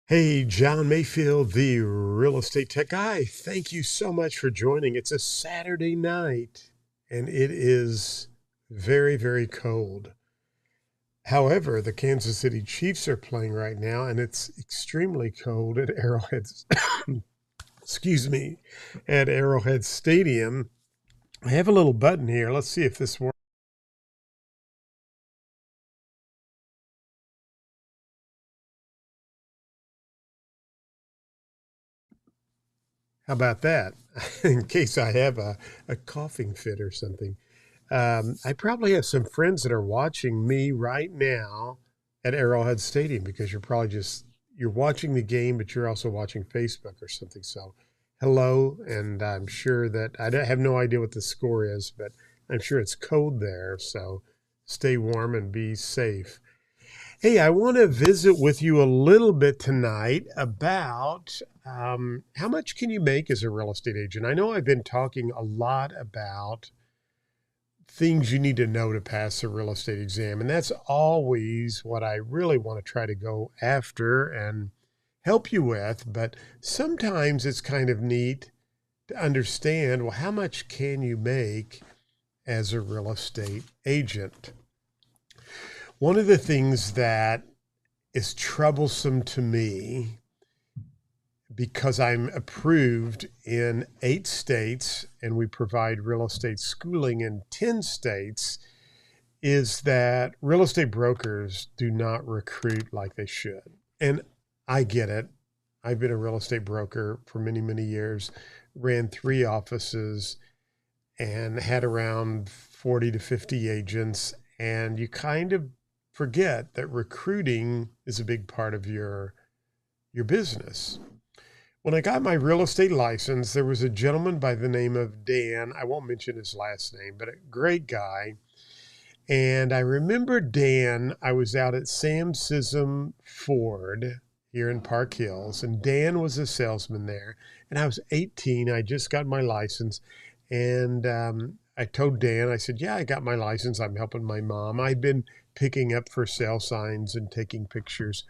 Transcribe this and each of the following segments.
Hey, John Mayfield, the real estate tech guy. Thank you so much for joining. It's a Saturday night and it is very, very cold. However, the Kansas City Chiefs are playing right now and it's extremely cold at Arrowhead, excuse me, at Arrowhead Stadium. I have a little button here. Let's see if this works. How about that? In case I have a coughing fit or something. I probably have some friends that are watching me right now at Arrowhead Stadium because you're watching the game, but you're also watching Facebook or something. So, hello, and I'm sure that have no idea what the score is, but I'm sure it's cold there. So, stay warm and be safe. Hey, I want to visit with you a little bit tonight about how much can you make as a real estate agent. I know I've been talking a lot about things you need to know to pass a real estate exam. And that's always what I really want to try to go after and help you with. But sometimes it's kind of neat to understand, well, how much can you make as a real estate agent? One of the things that is troublesome to me because I'm approved in 8 states and we provide real estate schooling in 10 states is that real estate brokers do not recruit like they should. And I get it. I've been a real estate broker for many, many years, ran 3 offices and had around 40 to 50 agents. And you kind of forget that recruiting is a big part of your business. When I got my real estate license, there was a gentleman by the name of Dan. I won't mention his last name, but a great guy. And I remember Dan, I was out at Sam Sism Ford here in Park Hills, and Dan was a salesman there. And I was 18. I just got my license. And I told Dan, I said, yeah, I got my license. I'm helping my mom. I've been picking up for sale signs and taking pictures.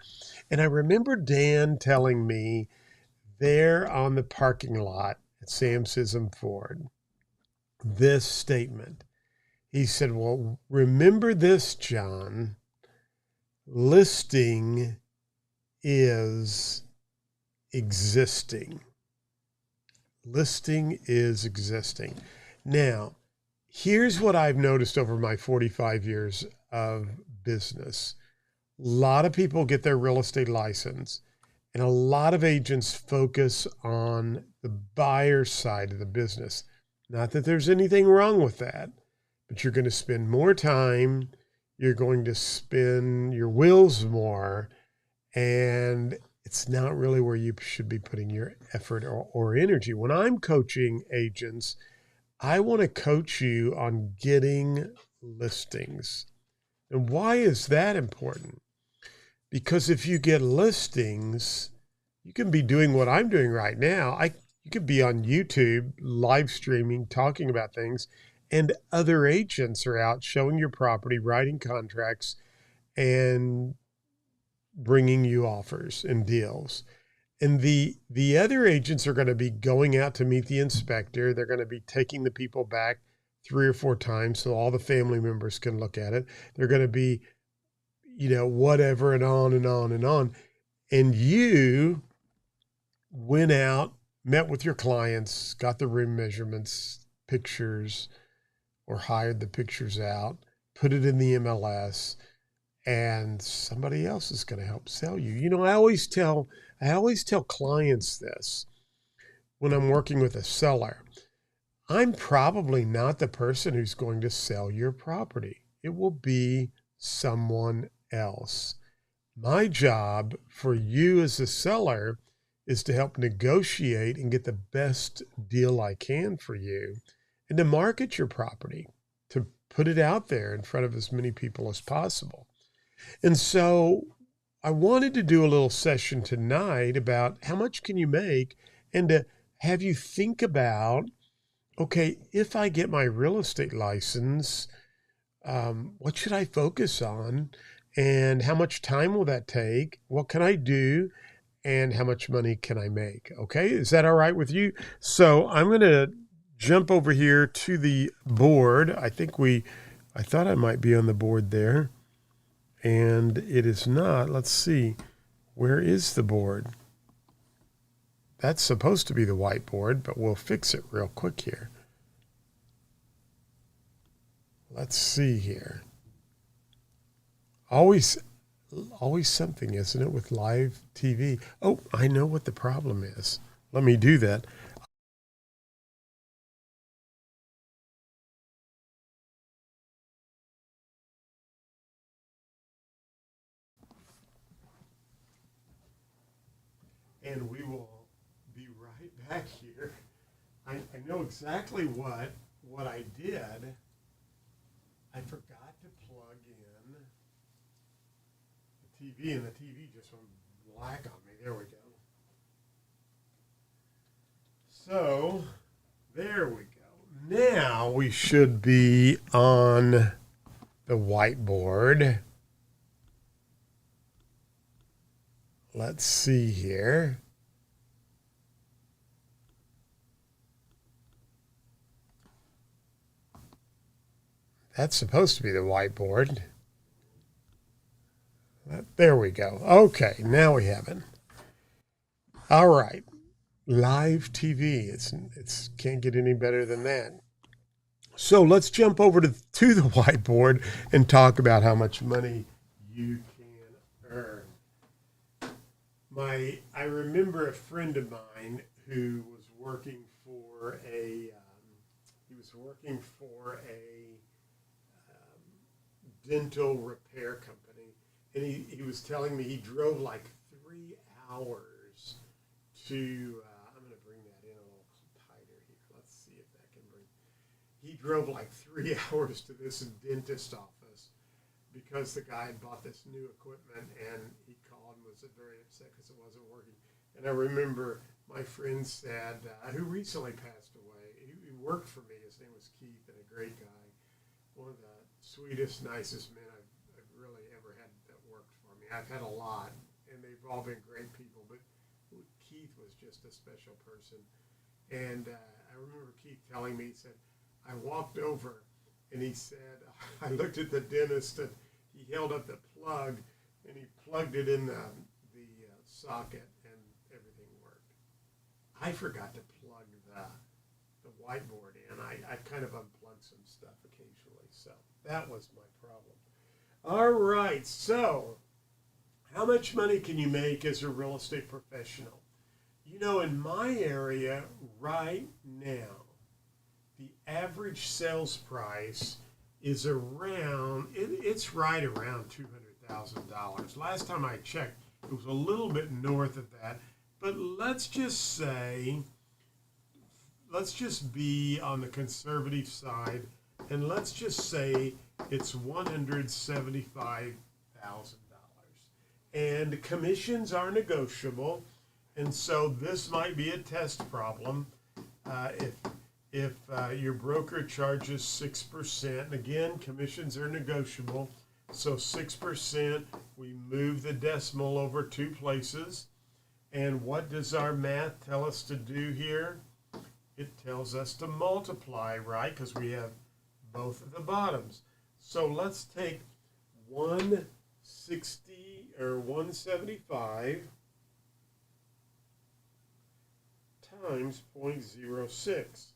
And I remember Dan telling me there on the parking lot at Sam Sism Ford this statement. He said, well, remember this, John. Listing is existing. Listing is existing. Now, here's what I've noticed over my 45 years of business. A lot of people get their real estate license, and a lot of agents focus on the buyer side of the business. Not that there's anything wrong with that, but you're going to spend more time, you're going to spin your wheels more, and it's not really where you should be putting your effort or energy. When I'm coaching agents, I want to coach you on getting listings. And why is that important? Because if you get listings, you can be doing what I'm doing right now. You could be on YouTube live streaming, talking about things, and other agents are out showing your property, writing contracts, and bringing you offers and deals. And the other agents are going to be going out to meet the inspector. They're going to be taking the people back 3 or 4 times so all the family members can look at it. They're going to be, whatever, and on and on and on. And you went out, met with your clients, got the room measurements, pictures, or hired the pictures out, put it in the MLS, and somebody else is going to help sell you. I always tell clients this when I'm working with a seller. I'm probably not the person who's going to sell your property. It will be someone else. My job for you as a seller is to help negotiate and get the best deal I can for you and to market your property, to put it out there in front of as many people as possible. And so I wanted to do a little session tonight about how much can you make and to have you think about, okay, if I get my real estate license, what should I focus on? And how much time will that take? What can I do? and how much money can I make? Okay, is that all right with you? So I'm going to jump over here to the board. I thought I might be on the board there, and it is not. Let's see. Where is the board? That's supposed to be the whiteboard, but we'll fix it real quick here. Let's see here. Always something, isn't it, with live TV? Oh, I know what the problem is. Let me do that. And we will be right back here. I know exactly what I did. I forgot to plug in the TV, and the TV just went black on me. There we go. So, there we go. Now we should be on the whiteboard. Let's see here. That's supposed to be the whiteboard. There we go. Okay, now we have it. All right. Live TV. It's can't get any better than that. So let's jump over to the whiteboard and talk about how much money you can earn. I remember a friend of mine who was working for a dental repair company, and he was telling me he drove like 3 hours to. I'm going to bring that in a little tighter here. Let's see if that can bring. He drove like 3 hours to this dentist office because the guy had bought this new equipment, and he called and was very upset because it wasn't working. And I remember my friend said, who recently passed away, he worked for me. His name was Keith, and a great guy, one of the sweetest, nicest men I've really ever had that worked for me. I've had a lot, and they've all been great people, but Keith was just a special person. And I remember Keith telling me, he said, I walked over, and he said, I looked at the dentist, and he held up the plug, and he plugged it in the socket, and everything worked. I forgot to plug the whiteboard in. I kind of unplug some stuff occasionally, so that was my problem. All right, so how much money can you make as a real estate professional? You know, in my area right now, the average sales price is it's right around $200,000. Last time I checked, it was a little bit north of that, but let's just be on the conservative side, and let's just say it's $175,000. And commissions are negotiable, and so this might be a test problem. If your broker charges 6%, and again, commissions are negotiable, so 6%, we move the decimal over 2 places. And what does our math tell us to do here? It tells us to multiply, right? Because we have both of the bottoms. So let's take 160 or 175 times 0.06.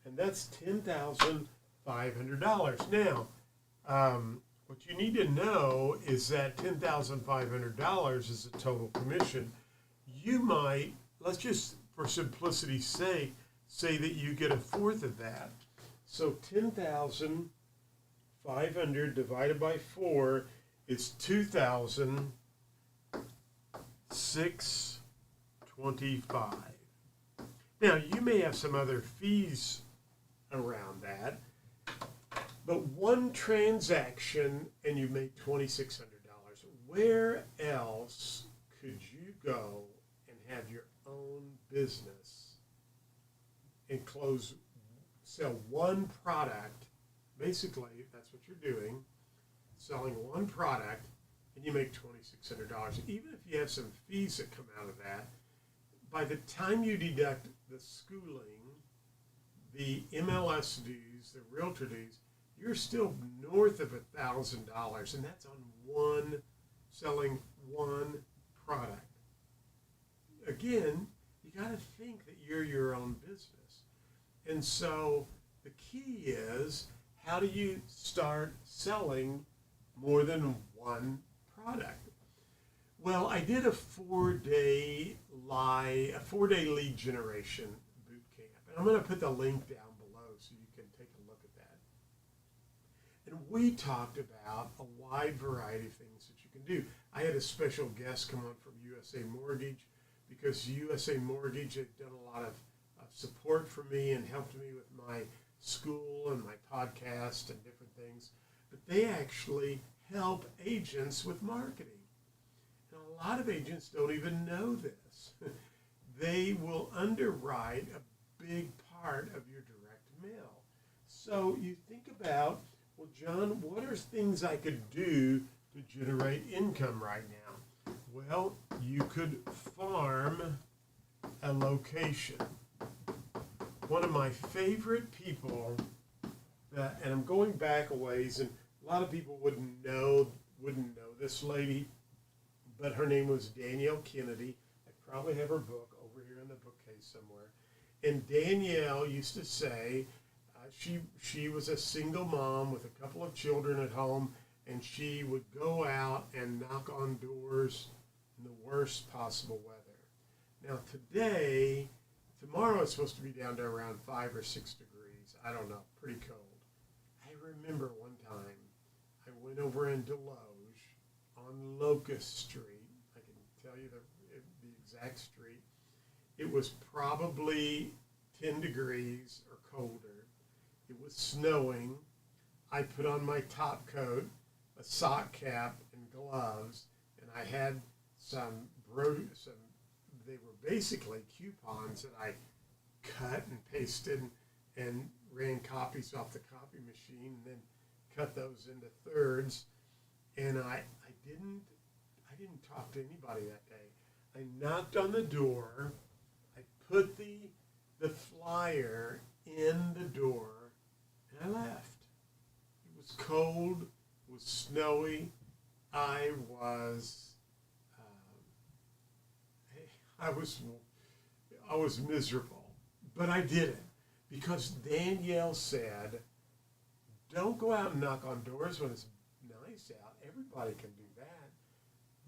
And that's $10,500. Now, what you need to know is that $10,500 is the total commission. You might, let's just, for simplicity's sake, say that you get a fourth of that. So 10,500 divided by 4 is 2,625. Now, you may have some other fees around that, but one transaction and you make $2,600. Where else could you go and have your own business and sell one product? Basically, that's what you're doing, selling one product, and you make $2,600. Even if you have some fees that come out of that, by the time you deduct the schooling, the MLS dues, the realtor dues, you're still north of $1,000, and that's on selling one product. Again, you got to think that you're your own business. And so the key is, how do you start selling more than one product? Well, I did a 4-day lead generation boot camp. And I'm going to put the link down below so you can take a look at that. And we talked about a wide variety of things that you can do. I had a special guest come on from USA Mortgage, because USA Mortgage had done a lot of support for me and helped me with my school and my podcast and different things. But they actually help agents with marketing. And a lot of agents don't even know this. They will underwrite a big part of your direct mail. So you think about, well, John, what are things I could do to generate income right now? Well, you could farm a location. One of my favorite people, and I'm going back a ways, and a lot of people wouldn't know this lady, but her name was Danielle Kennedy. I probably have her book over here in the bookcase somewhere. And Danielle used to say she was a single mom with a couple of children at home, and she would go out and knock on doors in the worst possible weather. Now tomorrow it's supposed to be down to around 5 or 6 degrees. I don't know, pretty cold. I remember one time I went over in Deloge on Locust Street. I can tell you the exact street. It was probably 10 degrees or colder. It was snowing. I put on my top coat, a sock cap, and gloves, and I had they were basically coupons that I cut and pasted and ran copies off the copy machine, and then cut those into thirds. And I didn't talk to anybody that day. I knocked on the door. I put the flyer in the door, and I left. It was cold. It was snowy. I was miserable, but I did it because Danielle said, don't go out and knock on doors when it's nice out. Everybody can do that,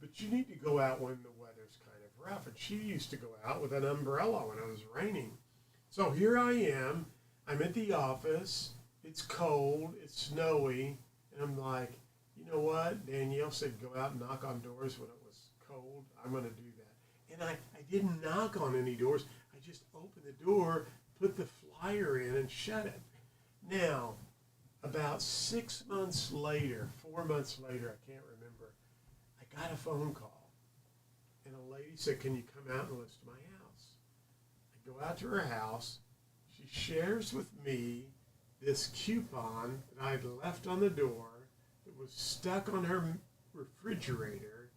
but you need to go out when the weather's kind of rough. And she used to go out with an umbrella when it was raining. So here I am. I'm at the office. It's cold. It's snowy. And I'm like, you know what? Danielle said go out and knock on doors when it was cold. I'm going to do that. And I didn't knock on any doors. I just opened the door, put the flyer in, and shut it. Now, about 6 months later, 4 months later, I can't remember, I got a phone call. And a lady said, can you come out and list my house? I go out to her house. She shares with me this coupon that I'd left on the door that was stuck on her refrigerator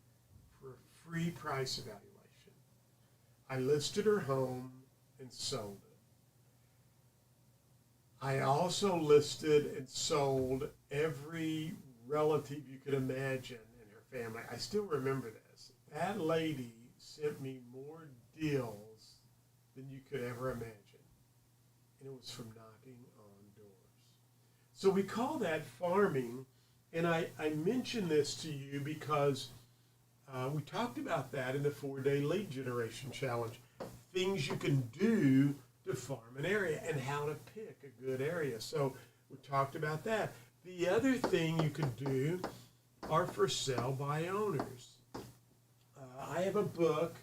for a free price evaluation. I listed her home and sold it. I also listed and sold every relative you could imagine in her family. I still remember this. That lady sent me more deals than you could ever imagine. And it was from knocking on doors. So we call that farming. And I mention this to you because we talked about that in the 4-day lead generation challenge. Things you can do to farm an area and how to pick a good area. So we talked about that. The other thing you can do are for sale by owners. I have a book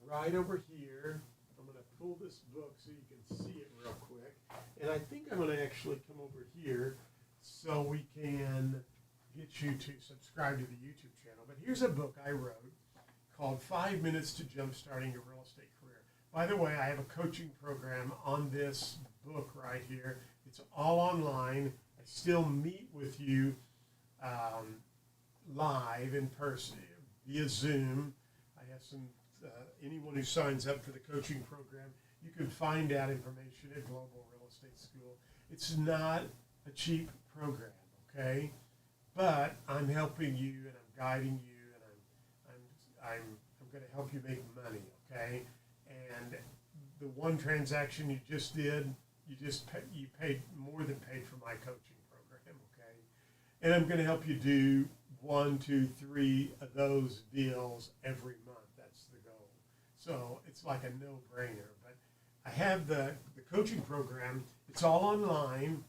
right over here. I'm going to pull this book so you can see it real quick. And I think I'm going to actually come over here so we can get you to subscribe to the YouTube channel. But here's a book I wrote called 5 Minutes to Jumpstarting Your Real Estate Career. By the way, I have a coaching program on this book right here. It's all online. I still meet with you live in person via Zoom. I have some, anyone who signs up for the coaching program, you can find out information at Global Real Estate School. It's not a cheap program, okay? But I'm helping you and I'm guiding you and I'm going to help you make money, okay? And the one transaction you just did, you paid more than paid for my coaching program, okay? And I'm going to help you do 1, 2, 3 of those deals every month. That's the goal. So it's like a no-brainer. But I have the coaching program. It's all online,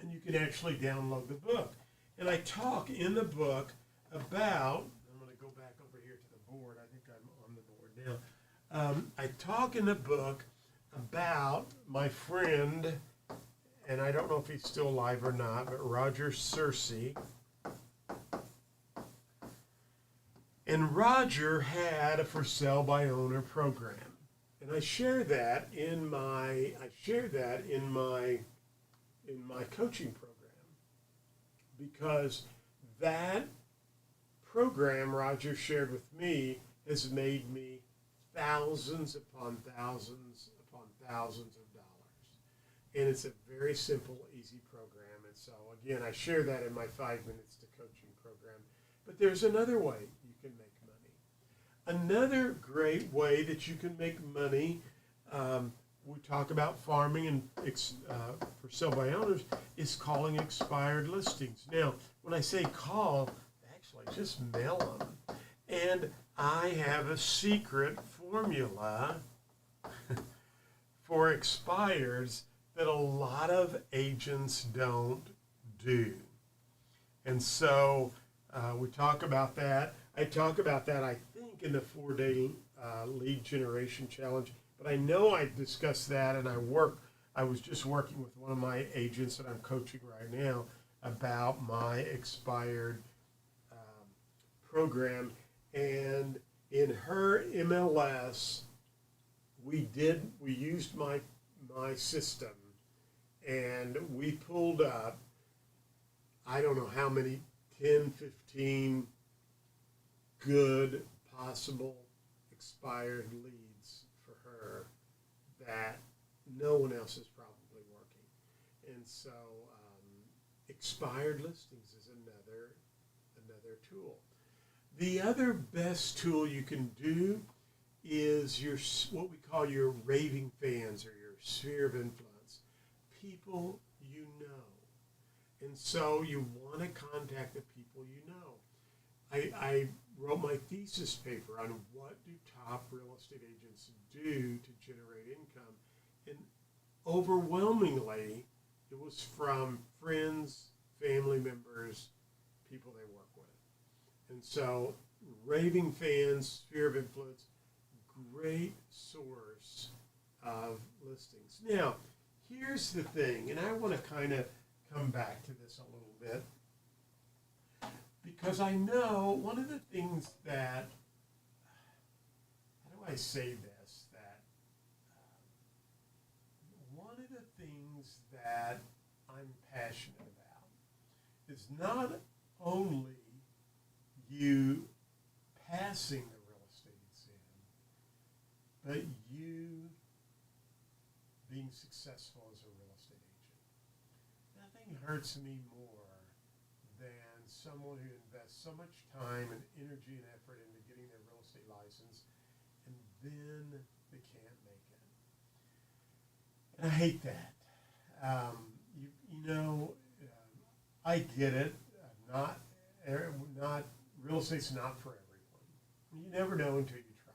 and you can actually download the book. And I talk in the book about, I'm going to go back over here to the board. I think I'm on the board now. I talk in the book about my friend, and I don't know if he's still alive or not, but Roger Searcy. And Roger had a for sale by owner program. And I share that in my coaching program, because that program Roger shared with me has made me thousands upon thousands upon thousands of dollars. And it's a very simple, easy program. And so, again, I share that in my 5 Minutes to Coaching program. But there's another way you can make money. Another great way that you can make money, we talk about farming and for sale by owners, is calling expired listings. Now, when I say call, actually just mail them. And I have a secret formula for expires that a lot of agents don't do. And so we talk about that. I talk about that, I think, in the 4-day lead generation challenge. But I know I discussed that, and I was just working with one of my agents that I'm coaching right now about my expired program. And in her MLS, we used my system, and we pulled up, I don't know how many, 10, 15 good possible expired leads for her that no one else is probably working. And so expired listings is another tool. The other best tool you can do is what we call your raving fans, or your sphere of influence, people you know. And so you want to contact the people you know. I wrote my thesis paper on what do top real estate agents do to generate income, and overwhelmingly it was from friends, family members, people they work with. And so raving fans, sphere of influence, great source of listings. Now, here's the thing, and I want to kind of come back to this a little bit, because I know one of the things that, how do I say this, that one of the things that I'm passionate about is not only you passing the real estate exam, but you being successful as a real estate agent. Nothing hurts me more than someone who invests so much time and energy and effort into getting their real estate license, and then they can't make it. And I hate that. I get it. Not real estate's not for everyone. You never know until you try.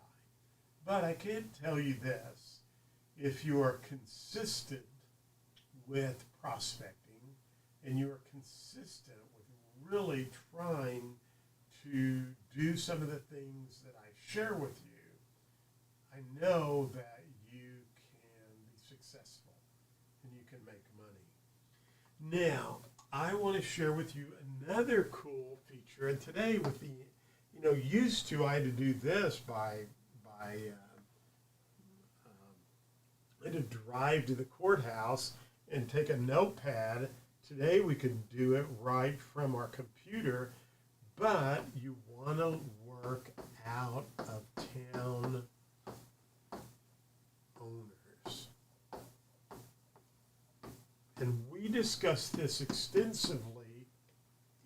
But I can tell you this: if you are consistent with prospecting, and you are consistent with really trying to do some of the things that I share with you, I know that you can be successful and you can make money. Now, I want to share with you another cool feature. And today, with the, used to, I had to do this I had to drive to the courthouse and take a notepad. Today we could do it right from our computer, but but you want to work out of town owners. And we discussed this extensively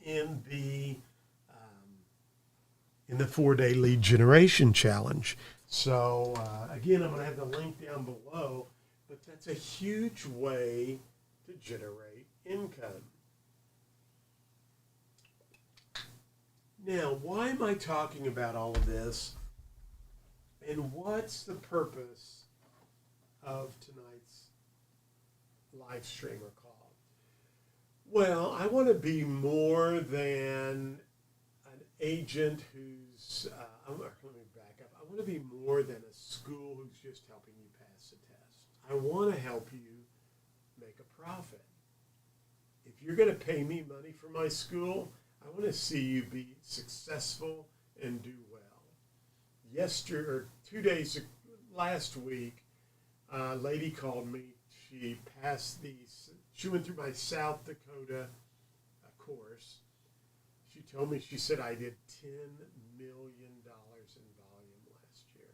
in the 4-day lead generation challenge. So again, I'm going to have the link down below, but that's a huge way to generate income. Now, why am I talking about all of this? And what's the purpose of tonight's live stream or call? Well, I want to be more than an agent who's, let me back up. I want to be more than a school who's just helping you pass the test. I want to help you make a profit. If you're going to pay me money for my school, I want to see you be successful and do well. Last week, a lady called me. She she went through my South Dakota course. She told me, she said, I did $10 million in volume last year.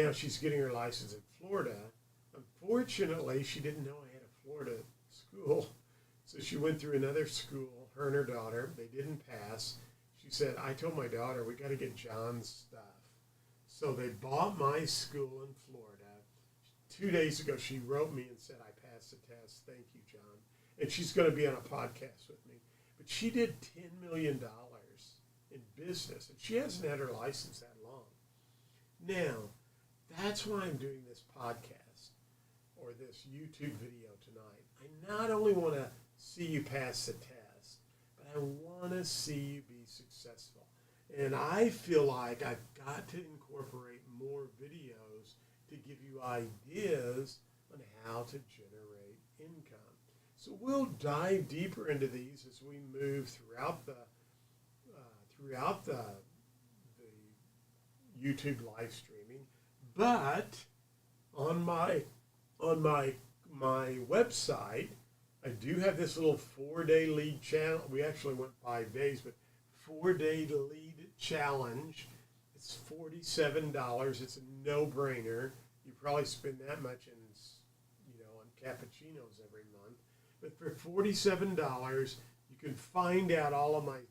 Now she's getting her license in Florida. Unfortunately, she didn't know I had a Florida school. So she went through another school, her and her daughter. They didn't pass. She said, I told my daughter, we got to get John's stuff. So they bought my school in Florida. 2 days ago, she wrote me and said, I passed the test. Thank you, John. And she's going to be on a podcast with me. But she did $10 million in business, and she hasn't had her license that long. Now, that's why I'm doing this podcast or this YouTube video tonight. I not only want to see you pass the test, but I want to see you be successful. And I feel like I've got to incorporate more videos to give you ideas on how to generate income. So we'll dive deeper into these as we move throughout the YouTube live streaming. But on my website, I do have this little 4-day lead challenge. We actually went 5 days, but 4-day lead challenge. It's $47. It's a no-brainer. You probably spend that much on cappuccinos every month. But for $47, you can find out all of my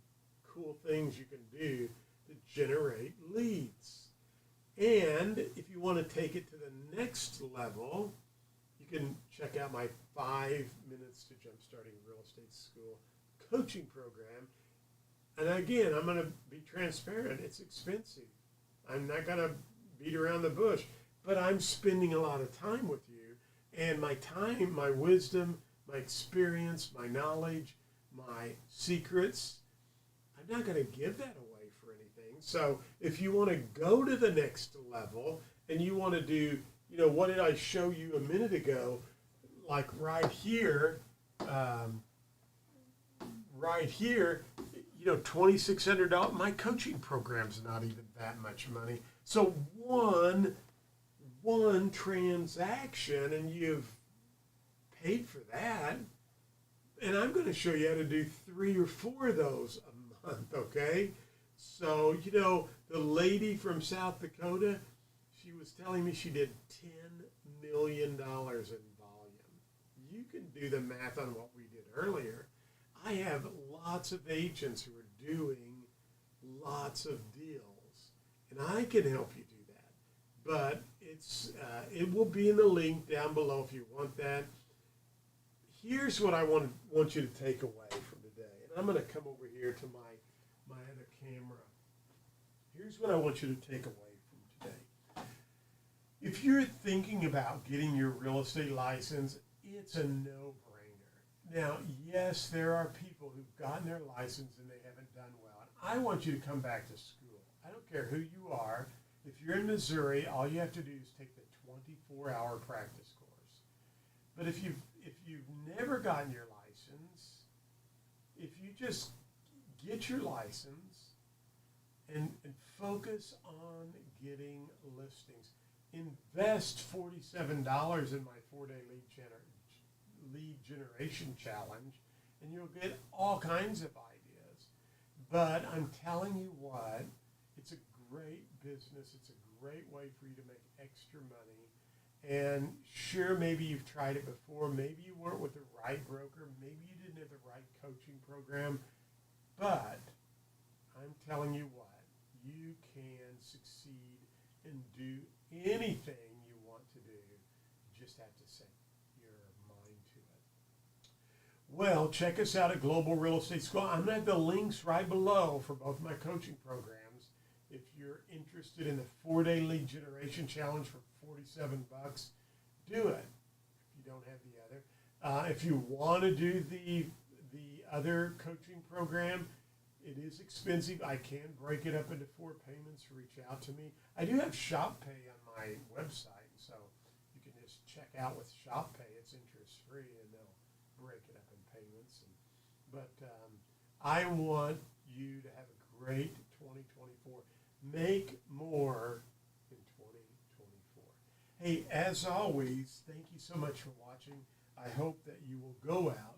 cool things you can do to generate leads. And if you want to take it to the next level, you can check out my 5 Minutes to Jumpstarting Real Estate School coaching program. And again, I'm going to be transparent. It's expensive. I'm not going to beat around the bush, but I'm spending a lot of time with you. And my time, my wisdom, my experience, my knowledge, my secrets, I'm not going to give that away for anything. So if you want to go to the next level and you want to do, what did I show you a minute ago? Like right here, $2,600. My coaching program's not even that much money. So one transaction and you've paid for that. And I'm going to show you how to do 3 or 4 of those a month, okay? So, the lady from South Dakota, she was telling me she did $10 million in volume. You can do the math on what we did earlier. I have lots of agents who are doing lots of deals, and I can help you do that. But it will be in the link down below if you want that. Here's what I want you to take away from today. And I'm going to come over here to my other camera. Here's what I want you to take away from today. If you're thinking about getting your real estate license, it's a no-brainer. Now, yes, there are people who've gotten their license and they haven't done well. And I want you to come back to school. I don't care who you are. If you're in Missouri, all you have to do is take the 24-hour practice course. But if you've never gotten your license, if you just get your license and focus on getting listings, invest $47 in my 4-day lead generation challenge, and you'll get all kinds of ideas. But I'm telling you what, it's a great business. It's a great way for you to make extra money. And sure, maybe you've tried it before. Maybe you weren't with the right broker. Maybe you didn't have the right coaching program. But I'm telling you what, you can succeed and do anything you want to do. You just have to set your mind to it. Well, check us out at Global Real Estate School. I'm going to have the links right below for both my coaching programs. If you're interested in the 4-day lead generation challenge for 47 bucks, do it. If you don't have the other, if you want to do the other coaching program, it is expensive. I can break it up into 4 payments. Reach out to me. I do have Shop Pay on my website, so you can just check out with Shop Pay. It's interest free, and they'll break it up in payments. But I want you to have a great 2024. Make more in 2024. Hey, as always, thank you so much for watching. I hope that you will go out